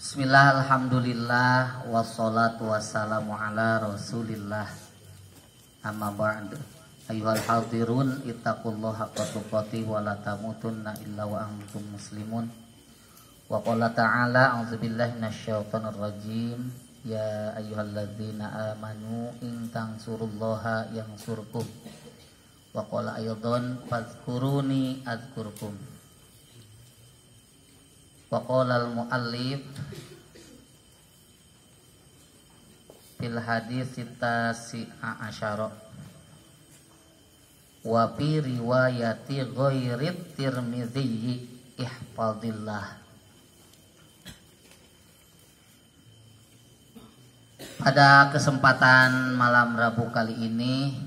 Bismillah, alhamdulillah, wassalatu wassalamu ala rasulillah. Amma ba'du. Ayyuhal hadirun, ittaqullaha haqqa tuqatih wa la tamutunna illa wa antum muslimun. Wa qala ta'ala, a'udzubillahi minasyaitonir rajim. Ya ayyuhalladzina amanu in tansurullaha yansurkum. Wa qala aydan fadhkuruni adzkurkum. Wa qala al-muallif fil hadits tasi'a asyara wa fi riwayati ghairit Tirmidzi ihfazillah. Pada kesempatan malam Rabu kali ini,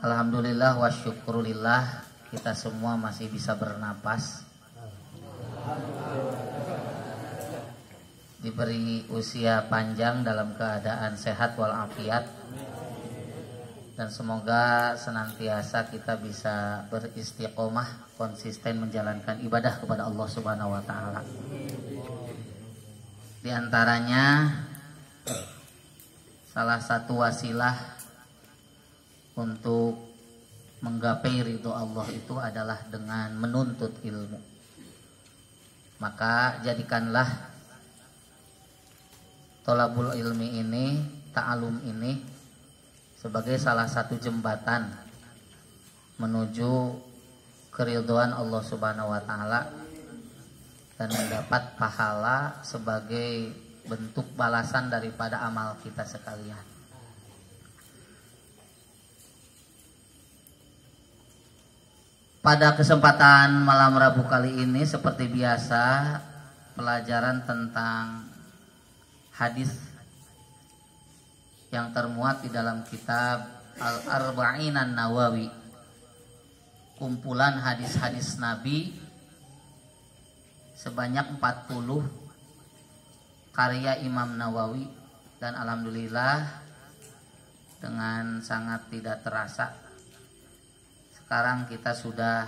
alhamdulillah wa syukurillah, kita semua masih bisa bernapas, diberi usia panjang dalam keadaan sehat walafiat, dan semoga senantiasa kita bisa beristiqomah, konsisten menjalankan ibadah kepada Allah Subhanahu wa taala. Di antaranya salah satu wasilah untuk menggapai ridho Allah itu adalah dengan menuntut ilmu. Maka jadikanlah thalabul ilmi ini, ta'alum ini sebagai salah satu jembatan menuju keridhaan Allah Subhanahu wa taala dan mendapat pahala sebagai bentuk balasan daripada amal kita sekalian. Pada kesempatan malam Rabu kali ini, seperti biasa, pelajaran tentang hadis yang termuat di dalam kitab Al-Arba'in An-Nawawi, kumpulan hadis-hadis Nabi sebanyak 40 karya Imam Nawawi. Dan alhamdulillah dengan sangat tidak terasa sekarang kita sudah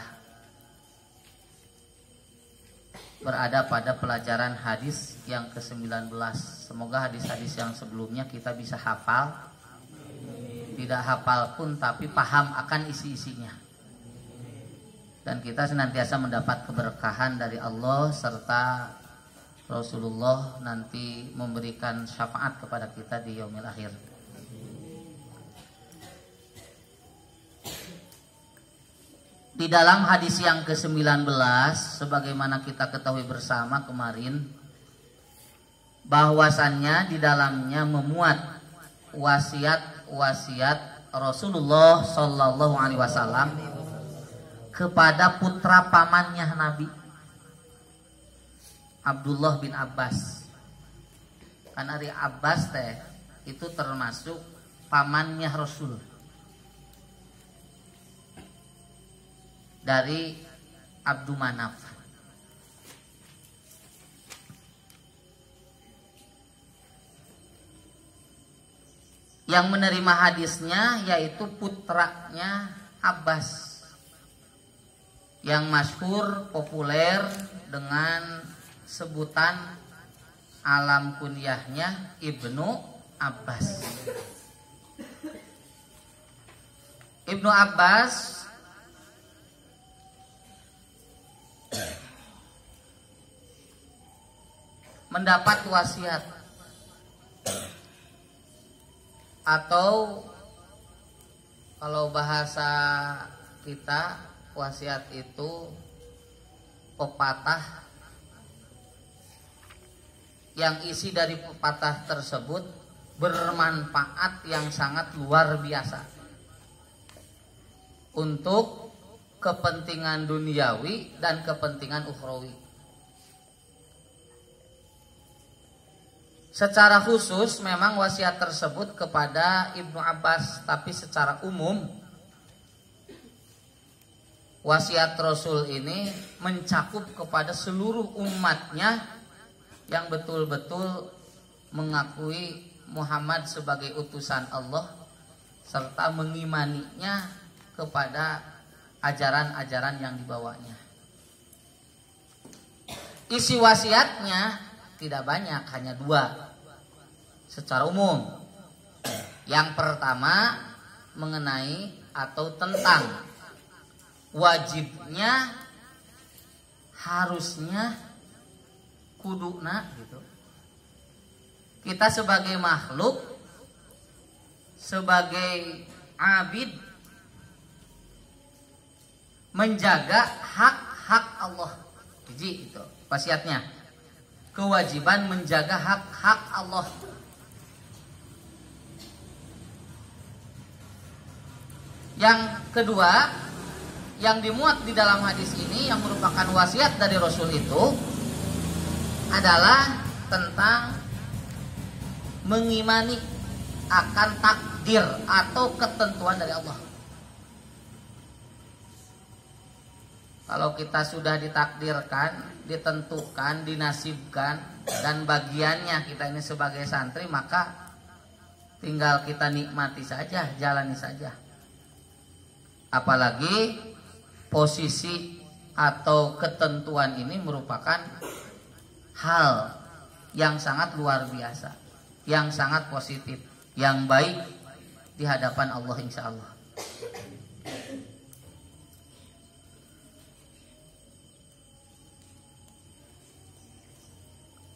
berada pada pelajaran hadis yang ke-19. Semoga hadis-hadis yang sebelumnya kita bisa hafal. Tidak hafal pun tapi paham akan isi-isinya. Dan kita senantiasa mendapat keberkahan dari Allah serta Rasulullah nanti memberikan syafaat kepada kita di yaumil akhir. Di dalam hadis yang ke-19, sebagaimana kita ketahui bersama kemarin, bahwasannya di dalamnya memuat wasiat-wasiat Rasulullah Sallallahu Alaihi Wasallam kepada putra pamannya Nabi, Abdullah bin Abbas. Karena dari Abbas itu termasuk pamannya Rasul, dari Abdu Manaf. Yang menerima hadisnya yaitu putranya Abbas, yang masyhur populer dengan sebutan alam kunyahnya Ibnu Abbas. Ibnu Abbas mendapat wasiat, atau kalau bahasa kita, wasiat itu pepatah yang isi dari pepatah tersebut bermanfaat yang sangat luar biasa untuk kepentingan duniawi dan kepentingan ukhrawi. Secara khusus memang wasiat tersebut kepada Ibnu Abbas, tapi secara umum wasiat Rasul ini mencakup kepada seluruh umatnya yang betul-betul mengakui Muhammad sebagai utusan Allah serta mengimaninya kepada ajaran-ajaran yang dibawanya. Isi wasiatnya tidak banyak, hanya 2 secara umum. Yang pertama mengenai atau tentang wajibnya, harusnya, kuduna gitu. Kita sebagai makhluk, sebagai abid, menjaga hak-hak Allah. Jadi itu wasiatnya. Kewajiban menjaga hak-hak Allah. Yang kedua, yang dimuat di dalam hadis ini yang merupakan wasiat dari Rasul itu adalah tentang mengimani akan takdir atau ketentuan dari Allah. Kalau kita sudah ditakdirkan, ditentukan, dinasibkan, dan bagiannya kita ini sebagai santri, maka tinggal kita nikmati saja, jalani saja. Apalagi posisi atau ketentuan ini merupakan hal yang sangat luar biasa, yang sangat positif, yang baik di hadapan Allah insya Allah.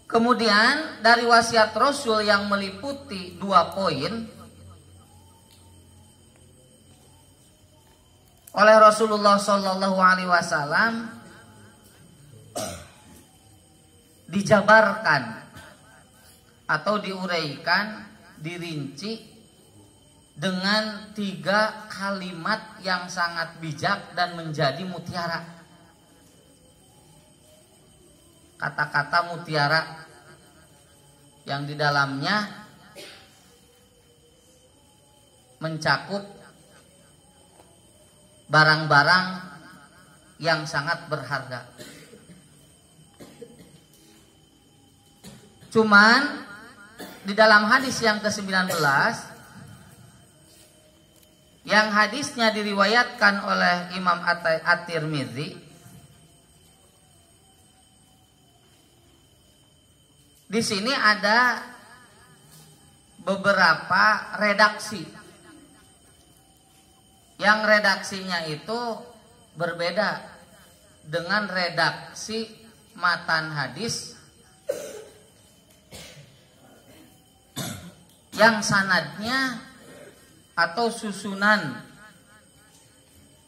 Kemudian dari wasiat Rasul yang meliputi 2 poin oleh Rasulullah Shallallahu Alaihi Wasallam dijabarkan atau diuraikan, dirinci dengan 3 kalimat yang sangat bijak dan menjadi mutiara. Kata-kata mutiara yang di dalamnya mencakup barang-barang yang sangat berharga. Cuman di dalam hadis yang ke-19, yang hadisnya diriwayatkan oleh Imam At-Tirmidzi, di sini ada beberapa redaksi. Yang redaksinya itu berbeda dengan redaksi matan hadis yang sanadnya atau susunan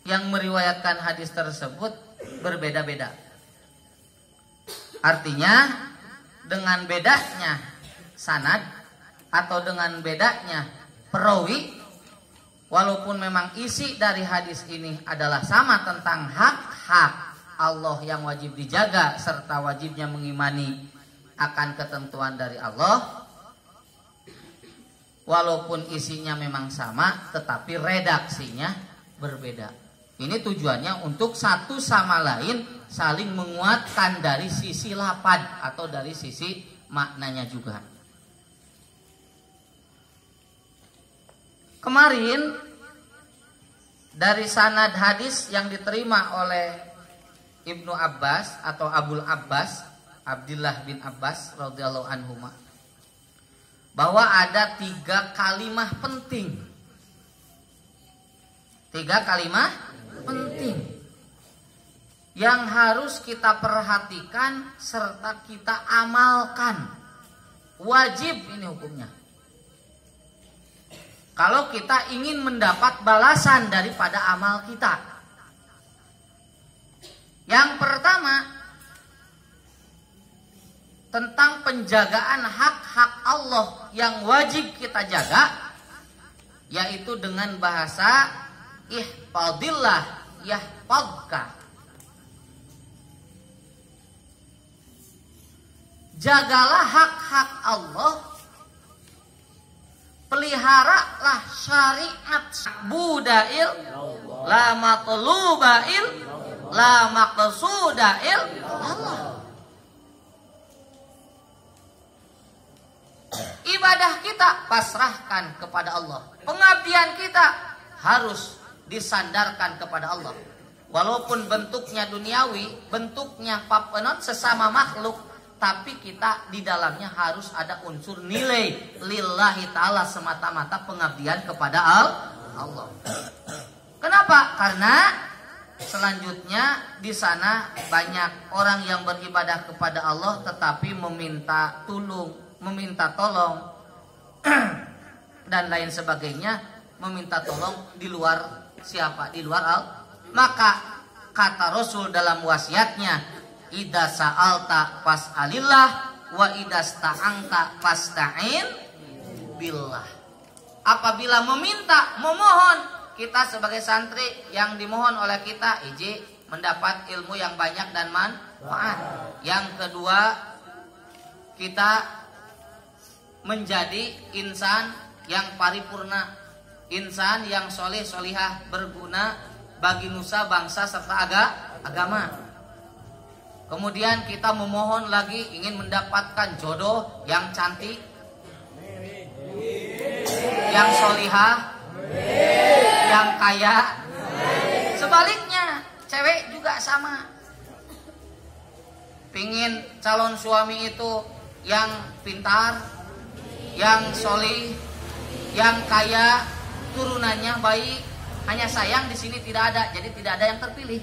yang meriwayatkan hadis tersebut berbeda-beda. Artinya dengan bedanya sanad atau dengan bedanya perawi, walaupun memang isi dari hadis ini adalah sama tentang hak-hak Allah yang wajib dijaga serta wajibnya mengimani akan ketentuan dari Allah, walaupun isinya memang sama tetapi redaksinya berbeda. Ini tujuannya untuk satu sama lain saling menguatkan dari sisi lafaz atau dari sisi maknanya juga. Kemarin dari sanad hadis yang diterima oleh Ibnu Abbas atau Abul Abbas, Abdullah bin Abbas radhiyallahu anhuma, bahwa ada 3 kalimat penting. 3 kalimat penting yang harus kita perhatikan serta kita amalkan. Wajib ini hukumnya. Kalau kita ingin mendapat balasan daripada amal kita. Yang pertama, tentang penjagaan hak-hak Allah yang wajib kita jaga, yaitu dengan bahasa ihfadillah yahfadka. Jagalah hak-hak Allah, peliharalah syariat budail, la matlubail, la maqsudail Allah. Ibadah kita pasrahkan kepada Allah. Pengabdian kita harus disandarkan kepada Allah. walaupun bentuknya duniawi, bentuknya sesama makhluk, tapi kita di dalamnya harus ada unsur nilai lillahi ta'ala, semata-mata pengabdian kepada Allah. Kenapa? Karena selanjutnya di sana banyak orang yang beribadah kepada Allah tetapi meminta tolong dan lain sebagainya, meminta tolong di luar siapa? Di luar Allah. Maka kata Rasul dalam wasiatnya, idza sa'alta fas'alillah wa idza sta'anta fasta'in billah. Apabila memohon, kita sebagai santri yang dimohon oleh kita mendapat ilmu yang banyak dan manfaat. Yang kedua, kita menjadi insan yang paripurna, insan yang soleh solihah, berguna bagi nusa, bangsa serta agama. Kemudian kita memohon lagi ingin mendapatkan jodoh yang cantik, yang solihah, yang kaya. Sebaliknya cewek juga sama, pingin calon suami itu yang pintar, yang solih, yang kaya, turunannya baik. Hanya sayang di sini tidak ada, jadi tidak ada yang terpilih.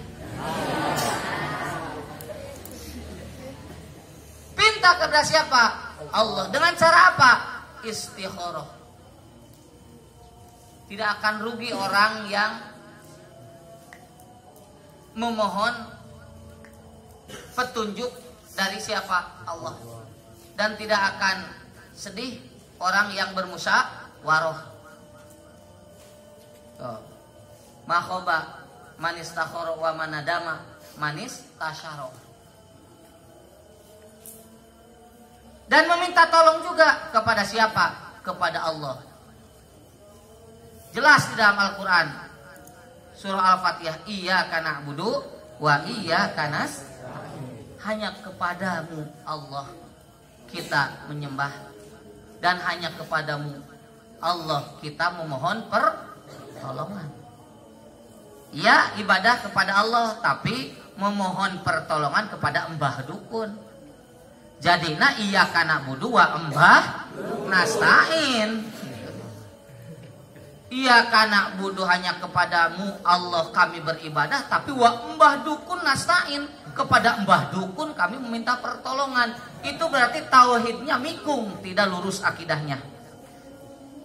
Pinta kepada siapa? Allah. Dengan cara apa? Istikharah. Tidak akan rugi orang yang memohon petunjuk dari siapa? Allah. Dan tidak akan sedih orang yang bermusyawarah. Makhoba manis takhoro wa manadama manis tasyaro. Dan meminta tolong juga kepada siapa? Kepada Allah. Jelas di dalam Al-Quran, surah Al-Fatihah, iyyaka na'budu wa iyyaka nasta'in. Hanya kepadamu Allah kita menyembah, dan hanya kepadamu Allah kita memohon pertolongan. Ya, ibadah kepada Allah, tapi memohon pertolongan kepada mbah dukun. Jadina iyyaka na'budu wa mbah nasta'in. Iyyaka na'budu hanya kepadamu Allah kami beribadah, tapi wa mbah dukun nasta'in, kepada mbah dukun kami meminta pertolongan. Itu berarti tauhidnya mikung, tidak lurus akidahnya.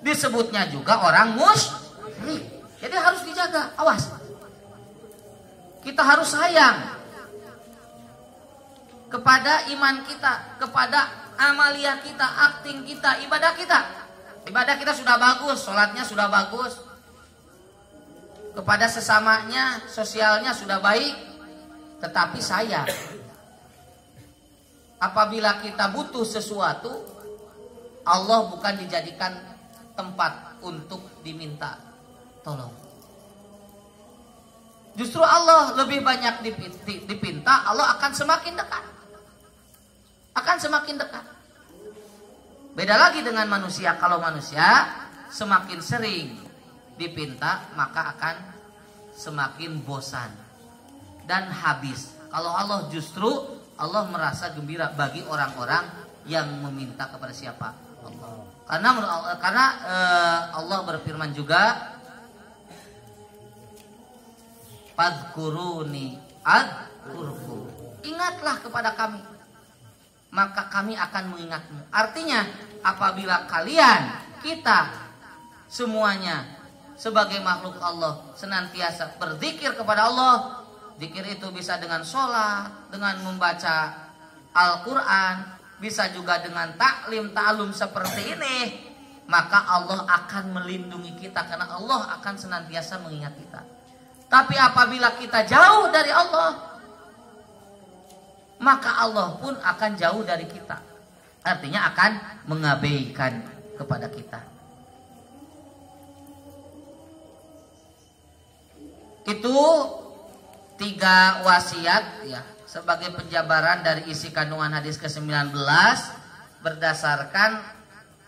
Disebutnya juga orang musyrik. Jadi harus dijaga, awas. Kita harus sayang kepada iman kita, kepada amalia kita, akting kita, ibadah kita. Ibadah kita sudah bagus, sholatnya sudah bagus, kepada sesamanya, sosialnya sudah baik. Tetapi sayang, apabila kita butuh sesuatu, Allah bukan dijadikan tempat untuk diminta tolong. Justru Allah lebih banyak dipinta, Allah akan semakin dekat. Akan semakin dekat. Beda lagi dengan manusia. Kalau manusia semakin sering dipinta, maka akan semakin bosan dan habis. Kalau Allah justru Allah merasa gembira bagi orang-orang yang meminta kepada siapa? Allah. Karena Allah berfirman juga, fadhkuruni adkurkum. Ingatlah kepada kami, maka kami akan mengingatmu. Artinya apabila kita semuanya sebagai makhluk Allah senantiasa berzikir kepada Allah, zikir itu bisa dengan sholat, dengan membaca Al-Quran, bisa juga dengan ta'lim seperti ini, maka Allah akan melindungi kita, karena Allah akan senantiasa mengingat kita. Tapi apabila kita jauh dari Allah, maka Allah pun akan jauh dari kita. Artinya akan mengabaikan kepada kita. Itu 3 wasiat ya, sebagai penjabaran dari isi kandungan hadis ke-19 berdasarkan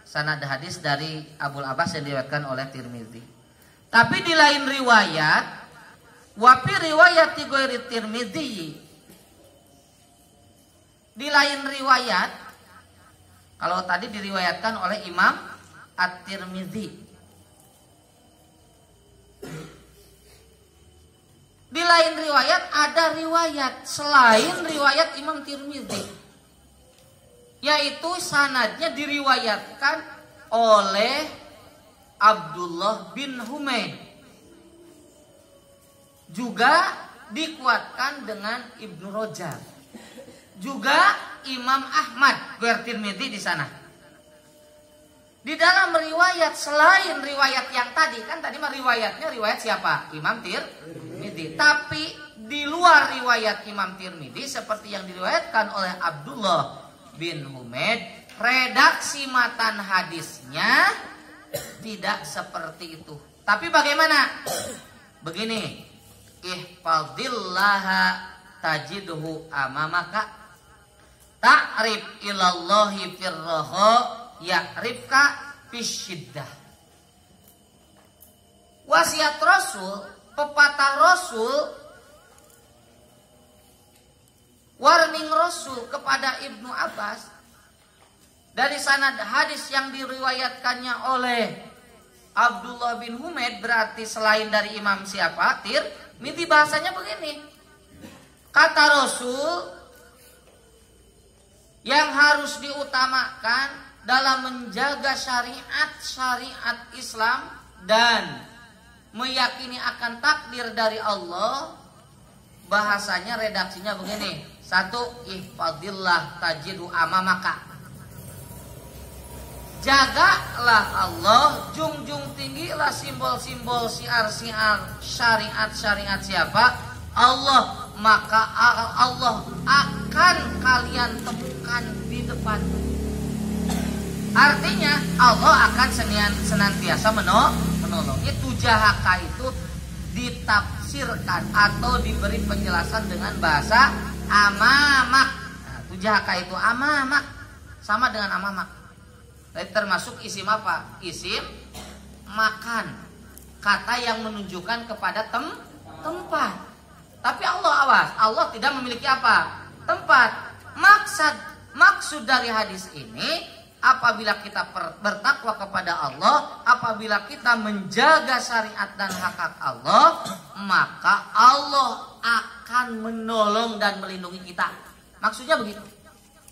sanad hadis dari Abul Abbas yang diriwayatkan oleh Tirmidzi. Tapi di lain riwayat Wa fi riwayati ghairi Tirmidzi, di lain riwayat, kalau tadi diriwayatkan oleh Imam At-Tirmidzi, di lain riwayat ada riwayat selain riwayat Imam Tirmidzi, yaitu sanadnya diriwayatkan oleh Abdullah bin Humaid, juga dikuatkan dengan Ibnu Rajab, juga Imam Ahmad Tirmidzi di sana. Di dalam riwayat selain riwayat yang tadi, kan tadi mah riwayatnya riwayat siapa? Imam Tirmidzi. Tapi di luar riwayat Imam Tirmidzi seperti yang diriwayatkan oleh Abdullah bin Humaid, redaksi matan hadisnya tidak seperti itu. Tapi bagaimana? Begini, ihfadillaha tajidhu amamaka, ta'rif ilallahi firraha ya'rifka fisyiddah. Wasiat Rasul, pepatah Rasul, warning Rasul kepada Ibnu Abbas dari sanad hadis yang diriwayatkannya oleh Abdullah bin Humaid, berarti selain dari Imam siapa? Tirmidzi. Bahasanya begini, kata Rasul, yang harus diutamakan dalam menjaga syariat Islam dan meyakini akan takdir dari Allah, bahasanya redaksinya begini. Satu, ihfadillah tajidhu amamaka, jagalah Allah, junjung tinggilah simbol-simbol siar-siar syariat siapa? Allah, maka Allah akan kalian temukan di depan. Artinya Allah akan senantiasa menolong. Itu jahaka itu ditafsirkan atau diberi penjelasan dengan bahasa amamak. Nah, tujahaka itu amamak, sama dengan amamak. Jadi termasuk isim apa? Isim makan, kata yang menunjukkan kepada tempat. Tapi Allah awas, Allah tidak memiliki apa? Tempat. Maksud dari hadis ini, apabila kita bertakwa kepada Allah, apabila kita menjaga syariat dan hak Allah, maka Allah akan menolong dan melindungi kita. Maksudnya begitu.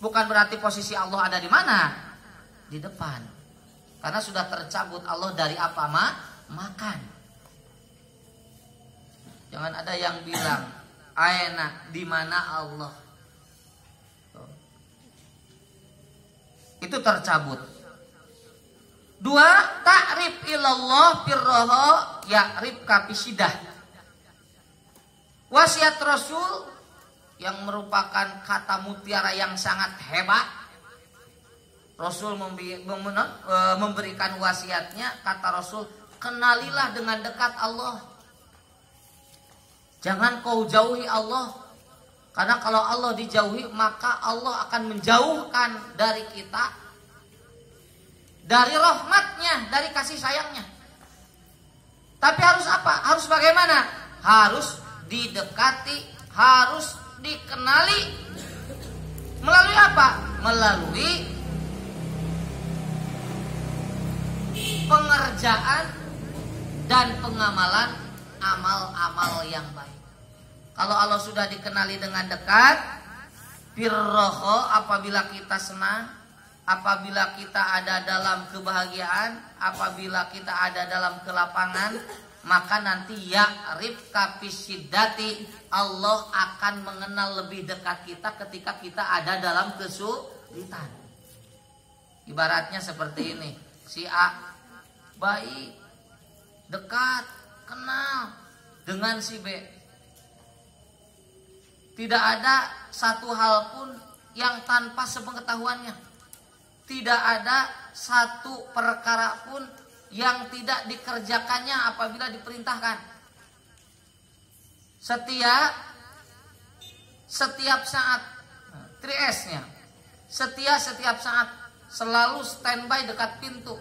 Bukan berarti posisi Allah ada di mana? Di depan. Karena sudah tercabut Allah dari apa? Makan. Jangan ada yang bilang, aina di mana Allah? Itu tercabut. Dua, ta'rif ilallah firraha ya'rifka fisyiddah. Wasiat Rasul yang merupakan kata mutiara yang sangat hebat. Rasul memberikan wasiatnya, kata Rasul, kenalilah dengan dekat Allah. Jangan kau jauhi Allah. Karena kalau Allah dijauhi, maka Allah akan menjauhkan dari kita, dari rahmatnya, dari kasih sayangnya. Tapi harus apa? Harus bagaimana? Harus didekati, harus dikenali. Melalui apa? Melalui pengerjaan dan pengamalan amal-amal yang baik. Kalau Allah sudah dikenali dengan dekat, firroho, apabila kita senang, apabila kita ada dalam kebahagiaan, apabila kita ada dalam kelapangan, maka nanti ya'rifka fisyidati, Allah akan mengenal lebih dekat kita ketika kita ada dalam kesulitan. Ibaratnya seperti ini, si A baik, dekat, kenal dengan si B. Tidak ada satu hal pun yang tanpa sepengetahuannya. Tidak ada satu perkara pun yang tidak dikerjakannya apabila diperintahkan. Setiap saat, 3S-nya, setiap saat selalu standby dekat pintu.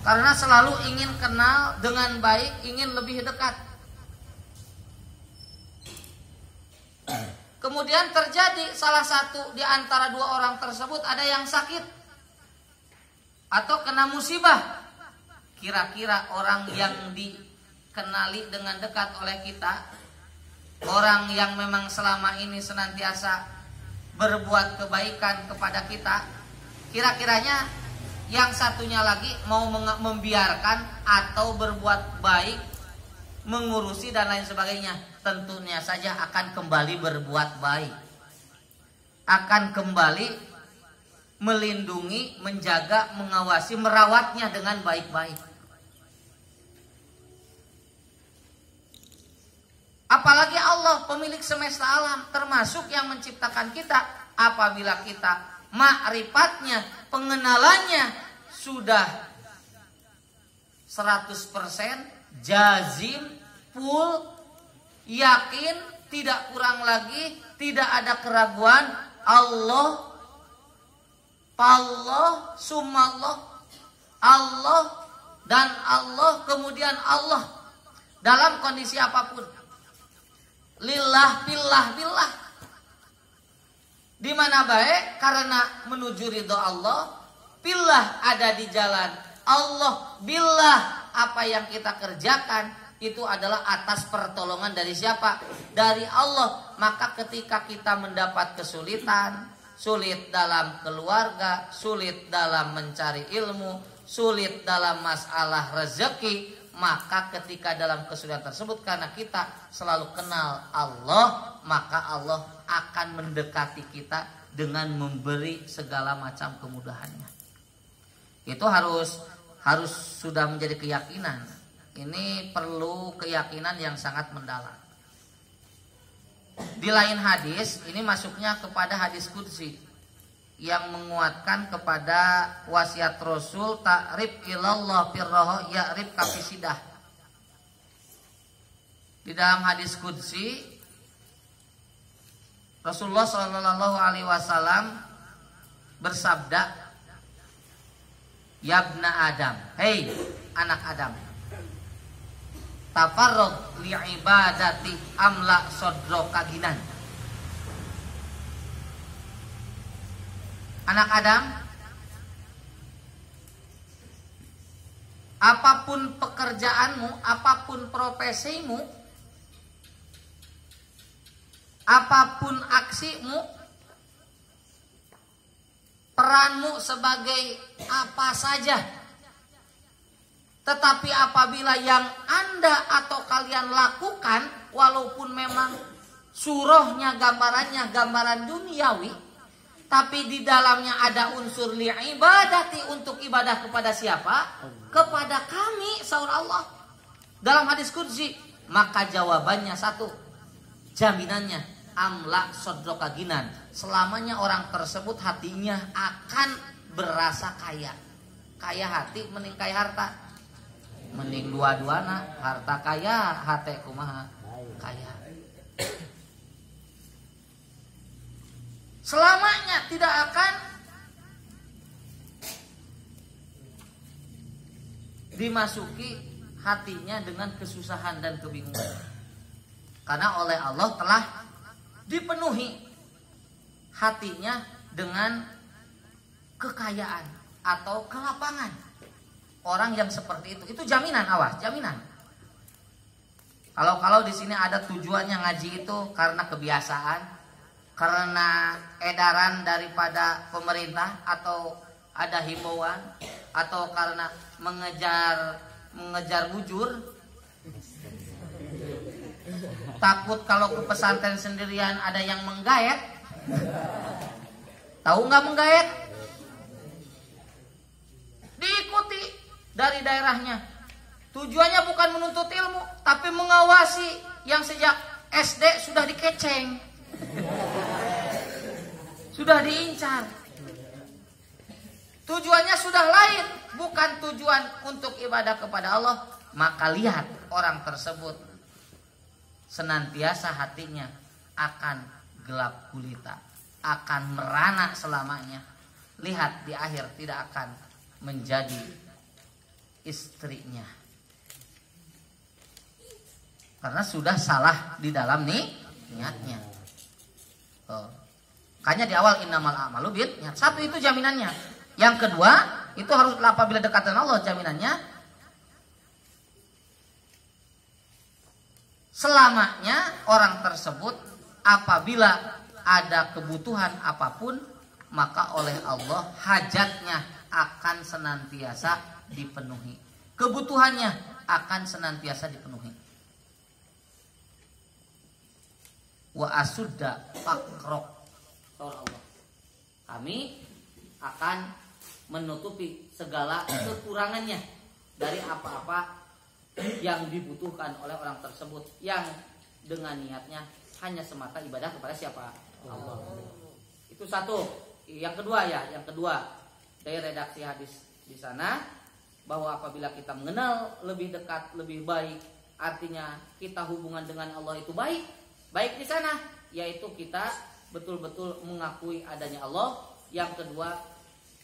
karena selalu ingin kenal dengan baik, ingin lebih dekat. Kemudian terjadi salah satu di antara dua orang tersebut ada yang sakit atau kena musibah. Kira-kira orang yang dikenali dengan dekat oleh kita, orang yang memang selama ini senantiasa berbuat kebaikan kepada kita, kira-kiranya yang satunya lagi mau membiarkan atau berbuat baik, mengurusi dan lain sebagainya, tentunya saja akan kembali berbuat baik, akan kembali melindungi, menjaga, mengawasi, merawatnya dengan baik-baik. Apalagi Allah pemilik semesta alam, termasuk yang menciptakan kita. Apabila kita ma'rifatnya, pengenalannya sudah 100% jazim, full, yakin, tidak kurang lagi, tidak ada keraguan, Allah, Sumallah, Allah dan Allah, kemudian Allah dalam kondisi apapun. Lillah, billah. Di mana baik karena menuju ridho Allah, billah ada di jalan Allah, billah apa yang kita kerjakan itu adalah atas pertolongan dari siapa? Dari Allah. Maka ketika kita mendapat kesulitan, sulit dalam keluarga, sulit dalam mencari ilmu, sulit dalam masalah rezeki, maka ketika dalam kesulitan tersebut karena kita selalu kenal Allah, maka Allah akan mendekati kita dengan memberi segala macam kemudahannya. Itu harus sudah menjadi keyakinan. Ini perlu keyakinan yang sangat mendalam. Di lain hadis, ini masuknya kepada hadis qudsi yang menguatkan kepada wasiat Rasul, ta'rif ilallah firraha ya'rif kafisidah. Di dalam hadis qudsi Rasulullah Shallallahu Alaihi Wasallam bersabda, Yabna Adam, hei anak Adam, tafarrog li ibadati amla sodro kaginan. Anak Adam, apapun pekerjaanmu, apapun profesimu, apapun aksimu, peranmu sebagai apa saja, tetapi apabila yang Anda atau kalian lakukan, walaupun memang surahnya, gambarannya gambaran duniawi, tapi di dalamnya ada unsur li'ibadati, untuk ibadah kepada siapa? Kepada kami, sahur Allah. Dalam hadis qudsi, maka jawabannya satu, jaminannya amla sodroka ginan, selamanya orang tersebut hatinya akan berasa kaya. Kaya hati mending kaya harta, mending dua-duana, harta kaya, hati kumaha kaya. Selamanya tidak akan dimasuki hatinya dengan kesusahan dan kebingungan, karena oleh Allah telah dipenuhi hatinya dengan kekayaan atau kelapangan. Orang yang seperti itu jaminan, awas, jaminan. Kalau di sini ada tujuannya ngaji itu karena kebiasaan, karena edaran daripada pemerintah, atau ada himbauan, atau karena mengejar bujur, takut kalau ke pesantren sendirian ada yang menggayat. Tahu nggak menggayat? Diikuti dari daerahnya. Tujuannya bukan menuntut ilmu, tapi mengawasi yang sejak SD sudah dikeceng, sudah diincar. Tujuannya sudah lain, bukan tujuan untuk ibadah kepada Allah. Maka lihat orang tersebut senantiasa hatinya akan gelap gulita, akan merana selamanya. Lihat di akhir tidak akan menjadi istrinya. Karena sudah salah di dalam niatnya. Makanya di awal innamal a'malu binniyat. Satu itu jaminannya. Yang kedua, itu harus apabila dekat dengan Allah jaminannya selamanya orang tersebut apabila ada kebutuhan apapun maka oleh Allah hajatnya akan senantiasa dipenuhi. Kebutuhannya akan senantiasa dipenuhi. Wa asudda fakrok. Allah. Kami akan menutupi segala kekurangannya dari apa-apa yang dibutuhkan oleh orang tersebut yang dengan niatnya hanya semata ibadah kepada siapa? Allah. Itu satu. Yang kedua dari redaksi hadis di sana bahwa apabila kita mengenal lebih dekat, lebih baik, artinya kita hubungan dengan Allah itu baik. Baik di sana yaitu kita betul-betul mengakui adanya Allah. Yang kedua,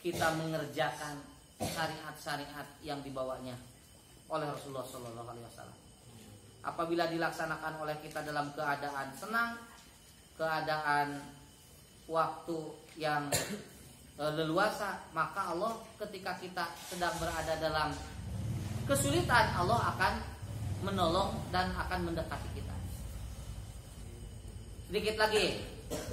kita mengerjakan syariat-syariat yang dibawanya oleh Rasulullah SAW. Apabila dilaksanakan oleh kita dalam keadaan senang, keadaan waktu yang leluasa, maka Allah ketika kita sedang berada dalam kesulitan, Allah akan menolong dan akan mendekati kita. Sedikit lagi,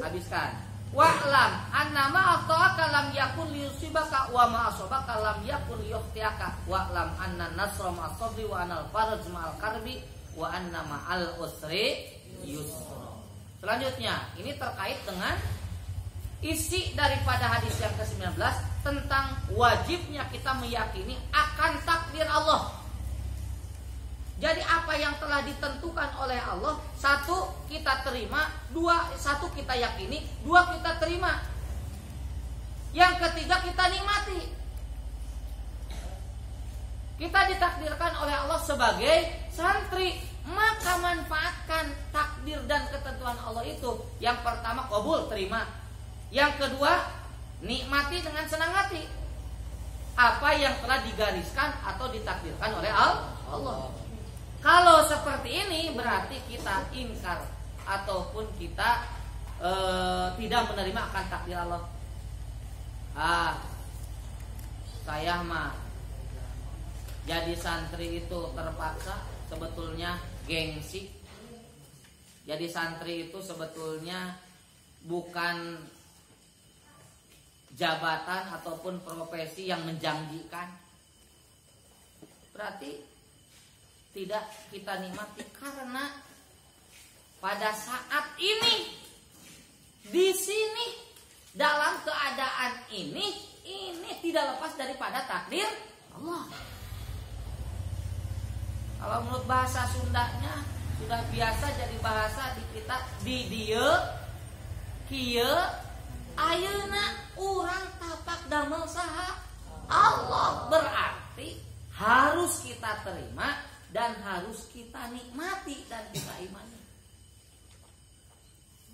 habiskan. Wa'lam annama akhta'aka lam yakun liyusibaka wa ma asabaka lam yakun liyukhtiaka wa'lam anna nasra ma'as sabri wa anal faraj ma'al karbi wa anna ma'al usri yusra. Selanjutnya, ini terkait dengan isi daripada hadis yang ke-19 tentang wajibnya kita meyakini akan takdir Allah. Jadi apa yang telah ditentukan oleh Allah, satu kita terima, satu kita yakini, dua kita terima, yang ketiga kita nikmati. Kita ditakdirkan oleh Allah sebagai santri, maka manfaatkan takdir dan ketentuan Allah itu. Yang pertama qabul, terima. Yang kedua nikmati dengan senang hati apa yang telah digariskan atau ditakdirkan oleh Allah. Kalau seperti ini berarti kita ingkar ataupun kita tidak menerima akan takdir Allah. Saya mah jadi santri itu terpaksa, sebetulnya gengsi. Jadi santri itu sebetulnya bukan jabatan ataupun profesi yang menjanjikan. Berarti tidak kita nikmati karena pada saat ini di sini dalam keadaan ini tidak lepas daripada takdir Allah. Kalau menurut bahasa Sundanya sudah biasa jadi bahasa di kita di dieu kieu ayeuna urang tapak damel saha Allah, berarti harus kita terima dan harus kita nikmati dan kita imani.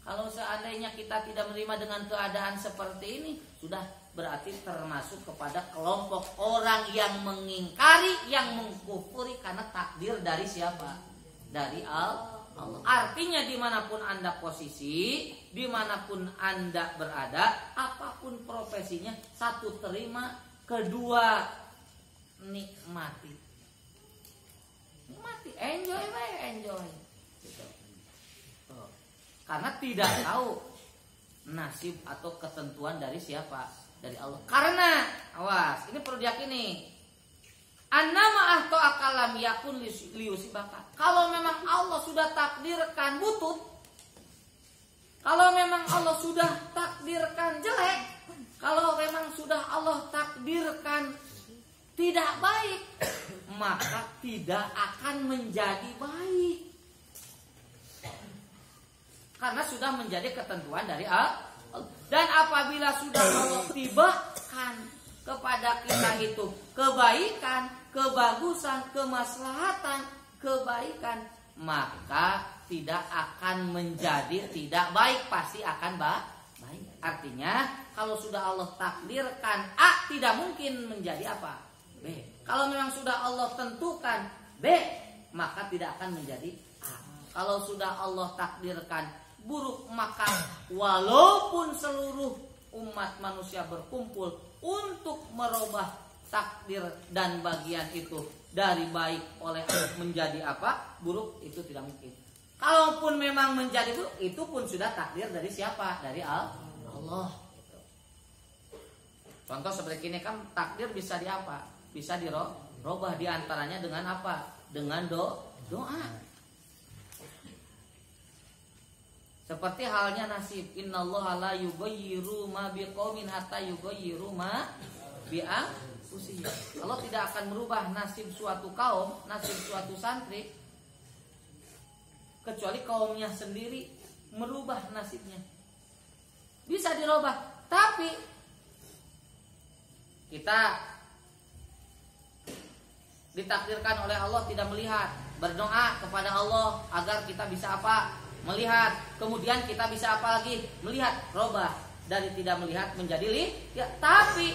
Kalau seandainya kita tidak menerima dengan keadaan seperti ini, sudah berarti termasuk kepada kelompok orang yang mengingkari, yang mengkufuri karena takdir dari siapa? Dari Allah. Artinya dimanapun Anda posisi, dimanapun Anda berada, apapun profesinya, satu terima, kedua nikmati. Nikmati, enjoy. Gitu. Karena tidak tahu nasib atau ketentuan dari siapa? Dari Allah. Karena awas, ini perlu diyakini. Annama ahta'aka lam yakun liyusibaka. Kalau memang Allah sudah takdirkan butut, kalau memang Allah sudah takdirkan jelek, kalau memang sudah Allah takdirkan tidak baik, maka tidak akan menjadi baik. Karena sudah menjadi ketentuan dari Allah. Dan apabila sudah Allah tibakan kepada kita itu kebaikan, kebagusan, kemaslahatan, kebaikan, maka tidak akan menjadi tidak baik, pasti akan baik. Artinya kalau sudah Allah takdirkan A, tidak mungkin menjadi apa? B. Kalau memang sudah Allah tentukan B, maka tidak akan menjadi A. Kalau sudah Allah takdirkan buruk, maka walaupun seluruh umat manusia berkumpul untuk merubah takdir dan bagian itu dari baik oleh menjadi apa? Buruk, itu tidak mungkin. Kalaupun memang menjadi buruk, itu pun sudah takdir dari siapa? Dari Allah. Contoh seperti ini kan takdir bisa di apa? Bisa dirubah diantaranya dengan apa? Dengan doa. Seperti halnya nasib. Innallaha la yughayyiru ma biqaumin hatta yughayyiru ma bi anfusihim. Allah tidak akan merubah nasib suatu kaum, nasib suatu santri, kecuali kaumnya sendiri merubah nasibnya. Bisa dirubah, tapi kita ditakdirkan oleh Allah tidak melihat. Berdoa kepada Allah agar kita bisa apa? Melihat. Kemudian kita bisa apa lagi? Melihat. Robah dari tidak melihat menjadi ya, tapi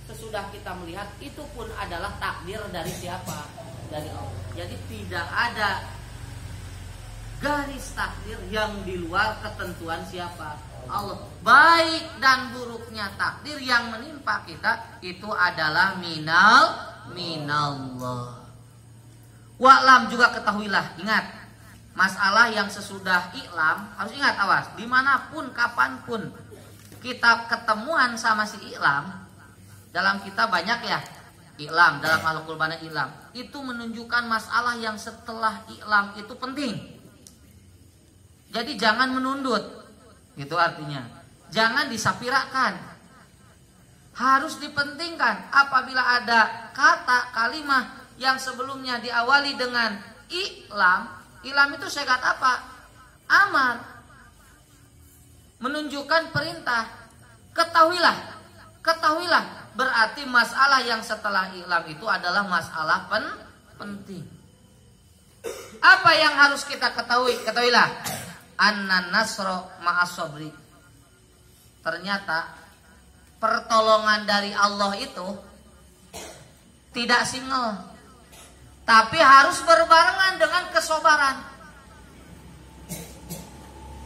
sesudah kita melihat itu pun adalah takdir dari siapa? Dari Allah. Jadi tidak ada garis takdir yang di luar ketentuan siapa? Allah. Baik dan buruknya takdir yang menimpa kita itu adalah minallah. Wa'lam, juga ketahuilah, ingat, masalah yang sesudah iklam harus ingat, awas, dimanapun kapanpun kita ketemuan sama si iklam. Dalam kita banyak ya iklam, dalam Al-Qur'an banyak iklam. Itu menunjukkan masalah yang setelah iklam itu penting. Jadi jangan menundut, itu artinya jangan disapirakan, harus dipentingkan. Apabila ada kata kalimah yang sebelumnya diawali dengan iklam, iklam itu syarat apa? Amar, menunjukkan perintah. Ketahuilah, berarti masalah yang setelah iklam itu adalah masalah penting. Apa yang harus kita ketahui? Ketahuilah, anna nasro ma'as sabri. Ternyata pertolongan dari Allah itu tidak single, tapi harus berbarengan dengan kesabaran.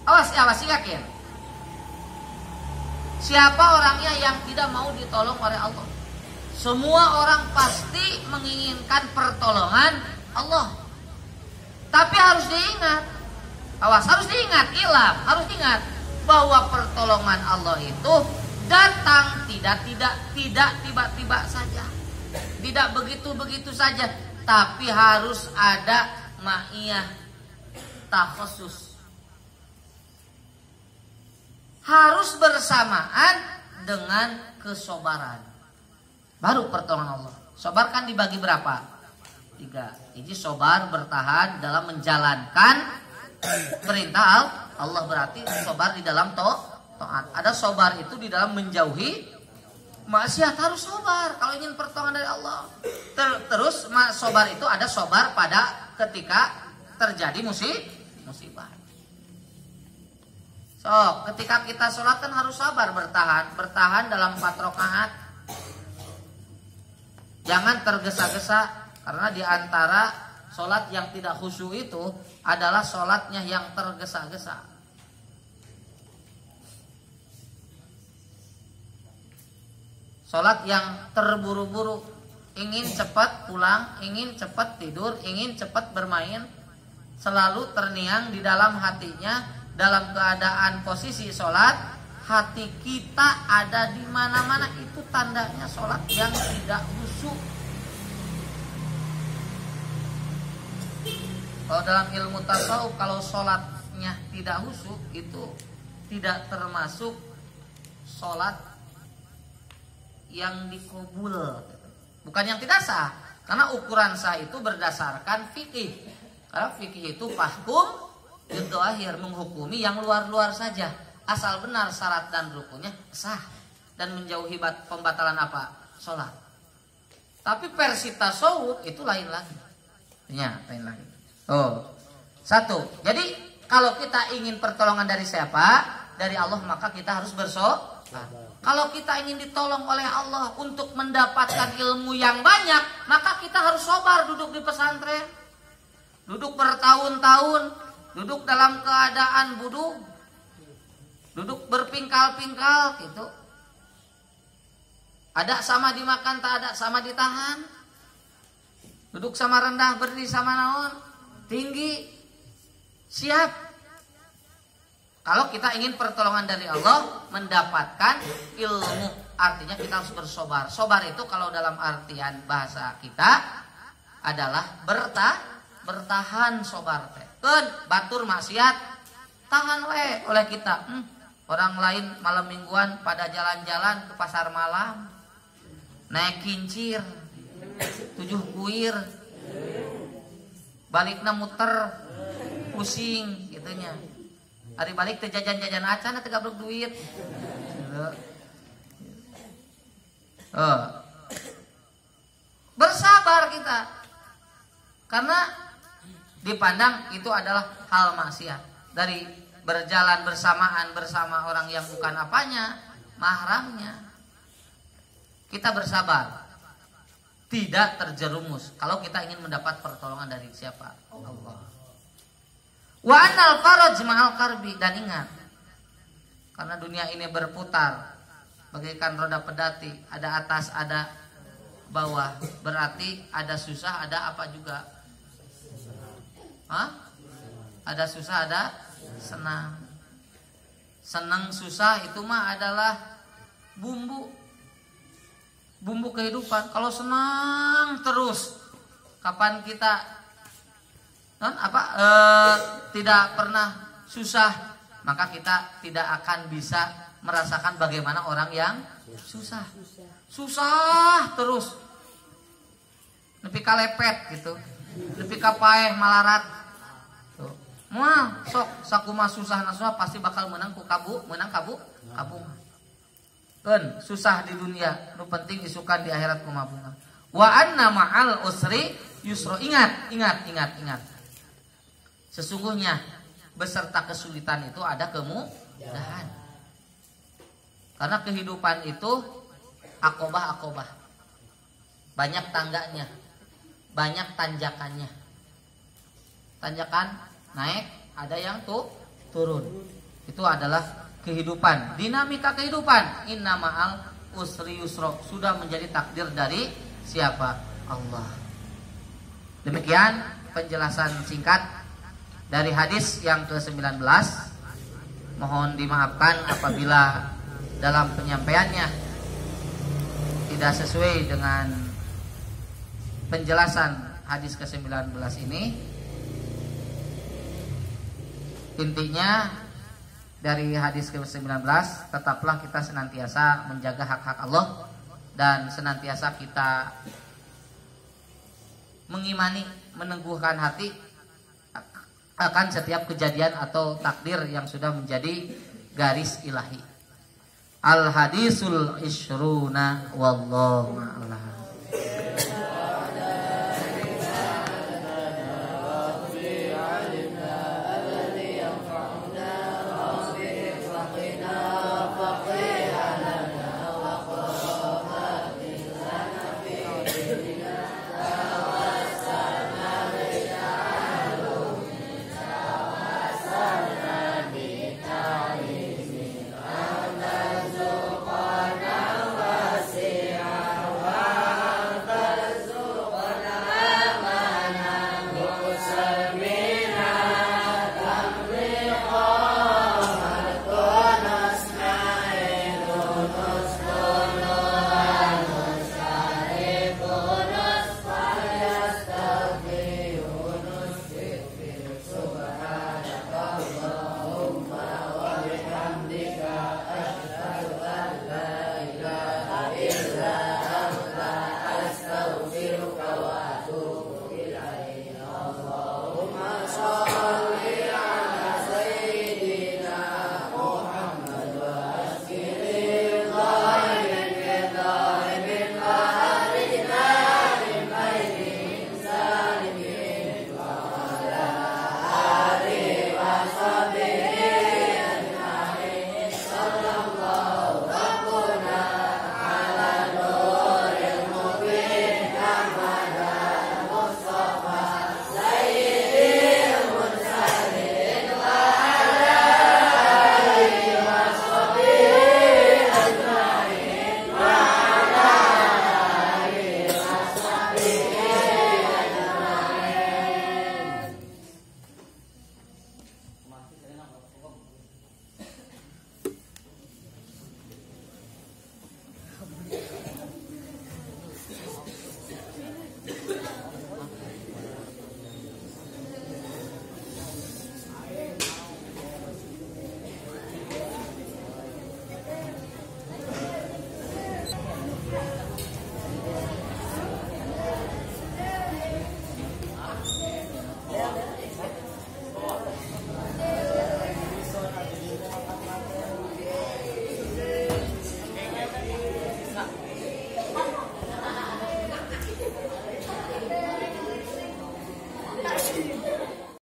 Awas, yakin. Siapa orangnya yang tidak mau ditolong oleh Allah? Semua orang pasti menginginkan pertolongan Allah. Tapi harus diingat, awas, harus diingat, harus diingat bahwa pertolongan Allah itu datang tidak tiba-tiba saja, tidak begitu saja, tapi harus ada ma'iyah takhusus, harus bersamaan dengan kesabaran. Baru pertolongan Allah. Sabar kan dibagi berapa? 3. Ini sabar bertahan dalam menjalankan perintah Allah, berarti sabar di dalam taat. Ada sabar itu di dalam menjauhi maksiat, harus sabar kalau ingin pertolongan dari Allah. Terus sabar itu ada sabar pada ketika terjadi musibah. So, ketika kita sholat kan harus sabar, bertahan dalam 4 rakaat. Jangan tergesa-gesa, karena di antara sholat yang tidak khusyuk itu adalah sholatnya yang tergesa-gesa. Sholat yang terburu-buru, ingin cepat pulang, ingin cepat tidur, ingin cepat bermain, selalu terngiang di dalam hatinya. Dalam keadaan posisi sholat, hati kita ada di mana-mana, itu tandanya sholat yang tidak khusyuk. Kalau dalam ilmu tasawuf, kalau sholatnya tidak khusyuk, itu tidak termasuk sholat yang dikubul. Bukan yang tidak sah, karena ukuran sah itu berdasarkan fikih. Karena fikih itu fahkum itu akhir, menghukumi yang luar-luar saja, asal benar syarat dan rukunnya sah dan menjauhi pembatalan apa? Sholat. Tapi versi tasawuf itu lain lagi. Ya, lain lagi. Oh, 1. Jadi kalau kita ingin pertolongan dari siapa? Dari Allah, maka kita harus bersabar. Kalau kita ingin ditolong oleh Allah untuk mendapatkan ilmu yang banyak, maka kita harus sabar duduk di pesantren. Duduk bertahun-tahun, duduk dalam keadaan buduk, duduk berpingkal-pingkal gitu. Ada sama dimakan, tak ada sama ditahan. Duduk sama rendah, berdiri sama naon, tinggi, siap. Kalau kita ingin pertolongan dari Allah, mendapatkan ilmu, artinya kita harus bersobar. Sobar itu kalau dalam artian bahasa kita adalah bertahan sobar teh. Keun batur maksiat tahan we oleh kita. Orang lain malam mingguan pada jalan-jalan ke pasar malam, naik kincir, 7 kuir, balikna muter, pusing gitunya. Hari balik teh jajan-jajan acan teh gablok duit. Bersabar kita. Karena dipandang itu adalah hal maksiat. Dari berjalan bersamaan bersama orang yang bukan apanya, mahramnya. Kita bersabar. Tidak terjerumus kalau kita ingin mendapat pertolongan dari siapa? Allah. Wa annal faraj ma'al karbi, dan ingat, karena dunia ini berputar bagaikan roda pedati, ada atas ada bawah, berarti ada susah ada apa juga? Ada susah ada senang. Senang susah itu mah adalah bumbu kehidupan. Kalau senang terus, kapan kita tidak pernah susah, maka kita tidak akan bisa merasakan bagaimana orang yang susah terus, nepi kalepet gitu, nepi kapaeh malarat. Moal sok sakuma susah nasua pasti bakal menang kabu. Keun susah di dunia, nu penting isukan di akhirat kumaha bunga. Wa anna ma'al usri yusra. Ingat. Sesungguhnya beserta kesulitan itu ada kemudahan. Karena kehidupan itu akobah. Banyak tangganya, banyak tanjakannya. Tanjakan naik, ada yang turun. Itu adalah kehidupan, dinamika kehidupan. Inna ma'al usri yusra, sudah menjadi takdir dari siapa? Allah. Demikian penjelasan singkat dari hadis yang ke-19. Mohon dimaafkan apabila dalam penyampaiannya tidak sesuai dengan penjelasan hadis ke-19 ini. Intinya dari hadis ke-19, tetaplah kita senantiasa menjaga hak-hak Allah dan senantiasa kita mengimani, meneguhkan hati akan setiap kejadian atau takdir yang sudah menjadi garis ilahi. Al hadisul isyruna wallahu a'lam.